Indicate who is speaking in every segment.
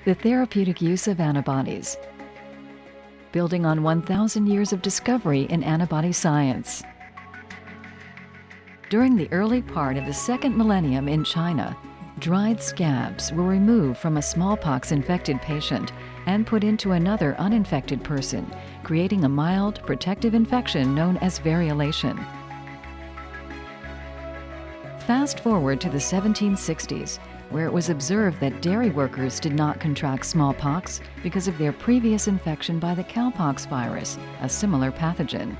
Speaker 1: The therapeutic use of antibodies. Building on 1,000 years of discovery in antibody science. During the early part of the second millennium in China, dried scabs were removed from a smallpox-infected patient and put into another uninfected person, creating a mild, protective infection known as variolation. Fast forward to the 1760s, where it was observed that dairy workers did not contract smallpox because of their previous infection by the cowpox virus, a similar pathogen.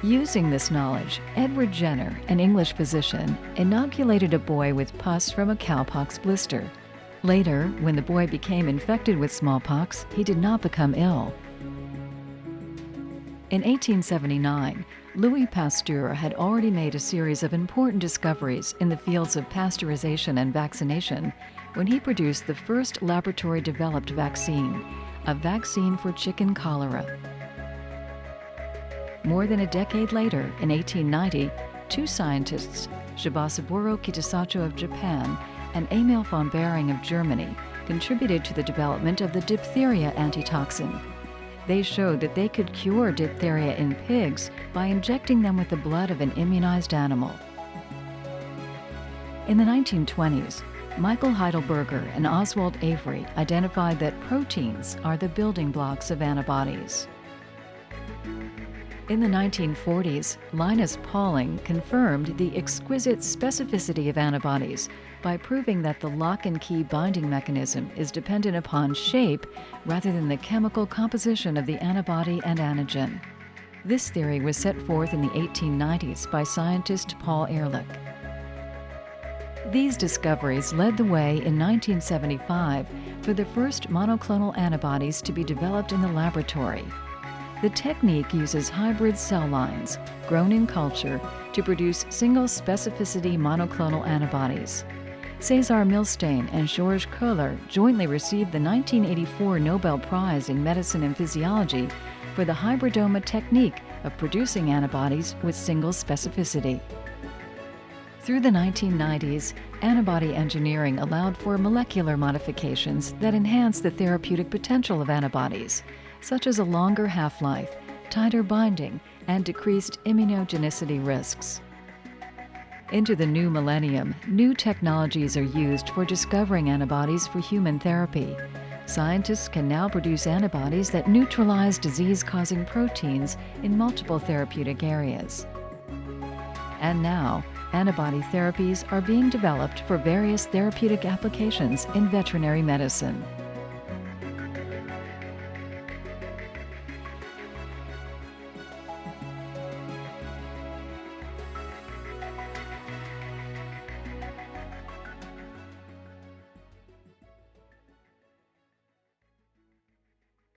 Speaker 1: Using this knowledge, Edward Jenner, an English physician, inoculated a boy with pus from a cowpox blister. Later, when the boy became infected with smallpox, he did not become ill. In 1879, Louis Pasteur had already made a series of important discoveries in the fields of pasteurization and vaccination when he produced the first laboratory-developed vaccine, a vaccine for chicken cholera. More than a decade later, in 1890, two scientists, Shibasaburo Kitasato of Japan and Emil von Behring of Germany, contributed to the development of the diphtheria antitoxin. They showed that they could cure diphtheria in pigs by injecting them with the blood of an immunized animal. In the 1920s, Michael Heidelberger and Oswald Avery identified that proteins are the building blocks of antibodies. In the 1940s, Linus Pauling confirmed the exquisite specificity of antibodies by proving that the lock and key binding mechanism is dependent upon shape rather than the chemical composition of the antibody and antigen. This theory was set forth in the 1890s by scientist Paul Ehrlich. These discoveries led the way in 1975 for the first monoclonal antibodies to be developed in the laboratory. The technique uses hybrid cell lines, grown in culture, to produce single specificity monoclonal antibodies. César Milstein and Georges Köhler jointly received the 1984 Nobel Prize in Medicine and Physiology for the hybridoma technique of producing antibodies with single specificity. Through the 1990s, antibody engineering allowed for molecular modifications that enhance the therapeutic potential of antibodies, such as a longer half-life, tighter binding, and decreased immunogenicity risks. Into the new millennium, new technologies are used for discovering antibodies for human therapy. Scientists can now produce antibodies that neutralize disease-causing proteins in multiple therapeutic areas. And now, antibody therapies are being developed for various therapeutic applications in veterinary medicine.